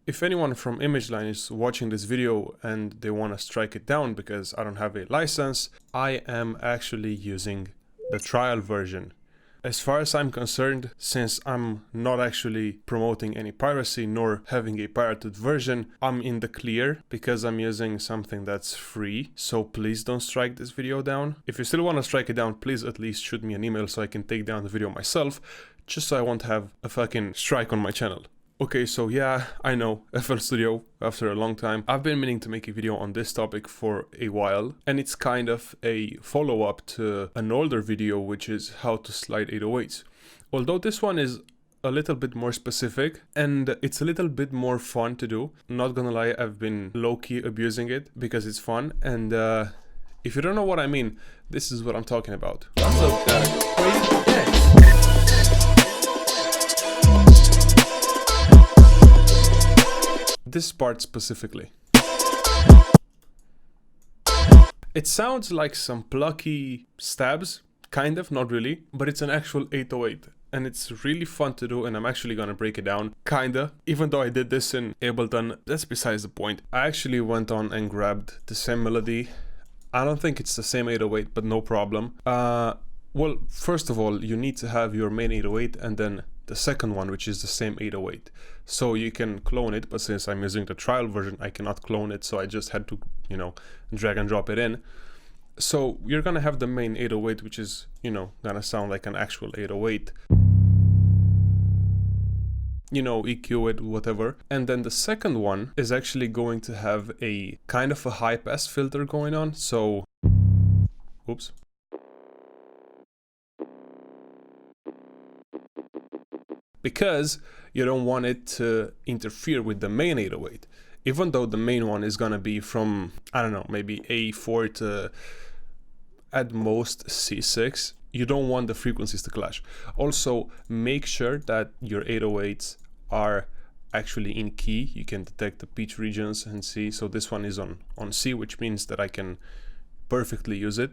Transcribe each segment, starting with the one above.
If anyone from ImageLine is watching this video and they want to strike it down because I don't have a license, I am actually using the trial version. As far as I'm concerned, since I'm not actually promoting any piracy nor having a pirated version, I'm in the clear because I'm using something that's free. So please don't strike this video down. If you still want to strike it down, please at least shoot me an email so I can take down the video myself, just so I won't have a fucking strike on my channel. Okay, so yeah, I know, FL Studio, after a long time. I've been meaning to make a video on this topic for a while, and it's kind of a follow-up to an older video, which is how to slide 808s. Although this one is a little bit more specific, and it's a little bit more fun to do. Not gonna lie, I've been low-key abusing it because it's fun, and if you don't know what I mean, this is what I'm talking about. Gunsoww got a crazy day. This part specifically. It sounds like some Plucky stabs, kind of, not really, but it's an actual 808 and it's really fun to do, and I'm actually gonna break it down, kinda. Even though I did this in Ableton, that's besides the point. I actually went on and grabbed the same melody. I don't think it's the same 808, but no problem. Well, first of all, you need to have your main 808 and then the second one, which is the same 808. So you can clone it, but since I'm using the trial version, I cannot clone it, so I just had to, you know, drag and drop it in. So you're gonna have the main 808, which is, you know, gonna sound like an actual 808. You know, EQ it, whatever. And then the second one is actually going to have a kind of a high pass filter going on, so... Oops. Because you don't want it to interfere with the main 808. Even though the main one is gonna be from, I don't know, maybe A4 to at most C6, you don't want the frequencies to clash. Also, make sure that your 808s are actually in key. You can detect the pitch regions and see. So this one is on C, which means that I can perfectly use it,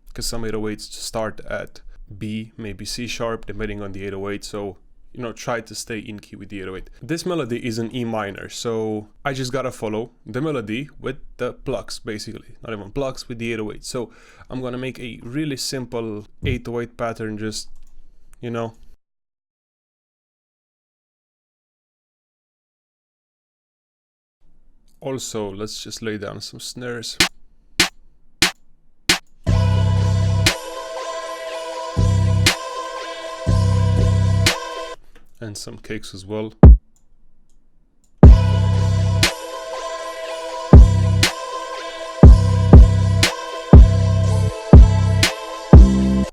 because some 808s start at B, maybe C sharp, depending on the 808. So, you know, try to stay in key with the 808. This melody is an E minor, so I just gotta follow the melody with the plucks, basically. Not even plucks, with the 808. So I'm gonna make a really simple 808 pattern, just, you know. Also, let's just lay down some snares. And some kicks as well.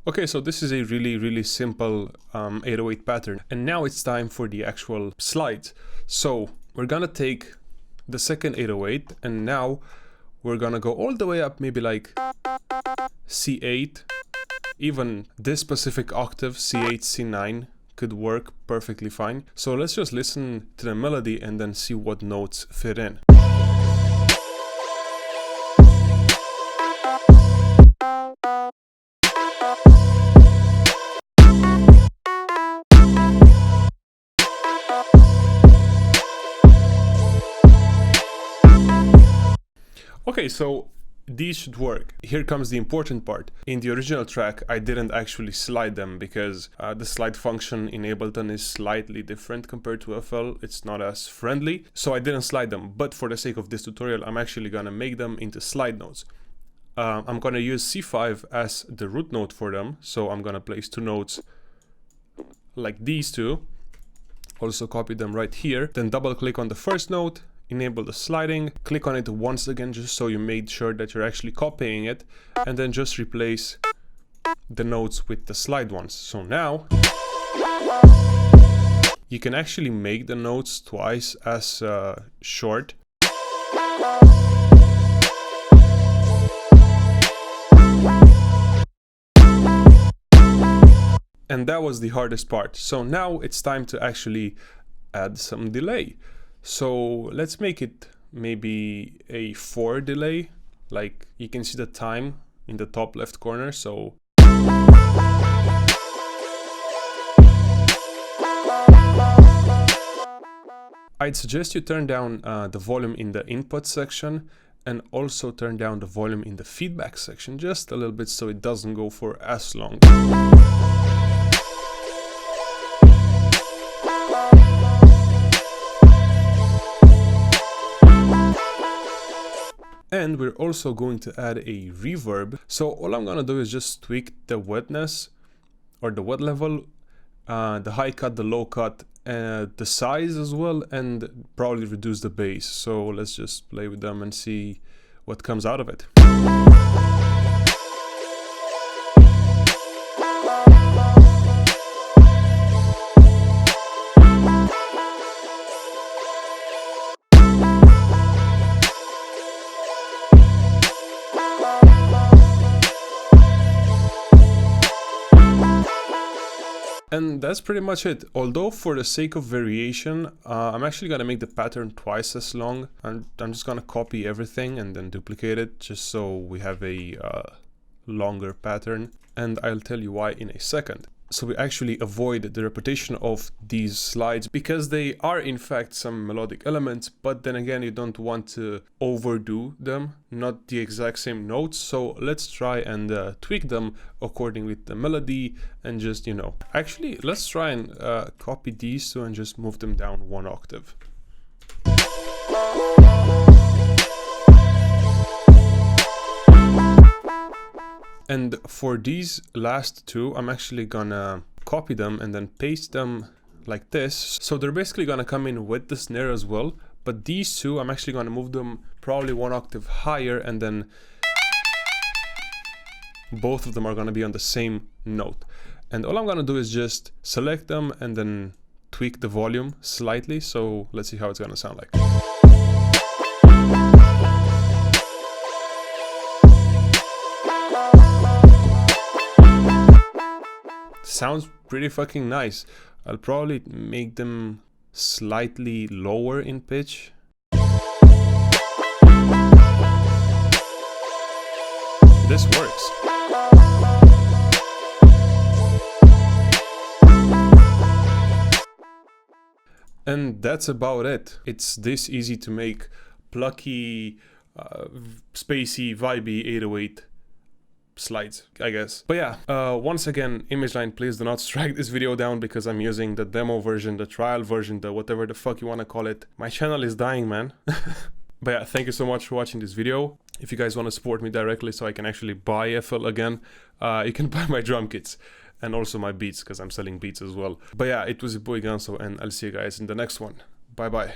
Okay, so this is a really simple 808 pattern, and now it's time for the actual slides. So we're gonna take the second 808, and now we're gonna go all the way up, maybe like C8, even this specific octave, C8, C9, could work perfectly fine. So let's just listen to the melody and then see what notes fit in. Okay, so these should work. Here comes the important part. In the original track, I didn't actually slide them because the slide function in Ableton is slightly different compared to FL. It's not as friendly, so I didn't slide them. But for the sake of this tutorial, I'm actually gonna make them into slide notes. I'm gonna use C5 as the root note for them. So I'm gonna place two notes like these two. Also copy them right here. Then double click on the first note. Enable the sliding, click on it once again just so you made sure that you're actually copying it, and then just replace the notes with the slide ones. So now you can actually make the notes twice as short. And that was the hardest part. So now it's time to actually add some delay. So let's make it maybe a 4 delay. Like you can see the time in the top left corner. So I'd suggest you turn down the volume in the input section and also turn down the volume in the feedback section just a little bit so it doesn't go for as long. And we're also going to add a reverb. So all I'm gonna do is just tweak the wetness or the wet level, the high cut, the low cut, the size as well, and probably reduce the bass. So let's just play with them and see what comes out of it. And that's pretty much it. Although for the sake of variation, I'm actually gonna make the pattern twice as long. And I'm just gonna copy everything and then duplicate it just so we have a longer pattern. And I'll tell you why in a second. So we actually avoid the repetition of these slides because they are in fact some melodic elements, but then again you don't want to overdo them, not the exact same notes. So let's try and tweak them according with the melody and just, you know, actually let's try and copy these two and just move them down one octave. And for these last two, I'm actually gonna copy them and then paste them like this. So they're basically gonna come in with the snare as well. But these two, I'm actually gonna move them probably one octave higher, and then both of them are gonna be on the same note. And all I'm gonna do is just select them and then tweak the volume slightly. So let's see how it's gonna sound like. Sounds pretty fucking nice. I'll probably make them slightly lower in pitch. This works. And that's about it. It's this easy to make plucky, spacey, vibey 808 slides, I guess. But yeah, once again, image line, please do not strike this video down because I'm using the demo version, the trial version, the whatever the fuck you want to call it. My channel is dying, man. But yeah, thank you so much for watching this video. If you guys want to support me directly so I can actually buy FL again, you can buy my drum kits and also my beats because I'm selling beats as well. But yeah, it was your boy Gunsoww, and I'll see you guys in the next one. Bye bye.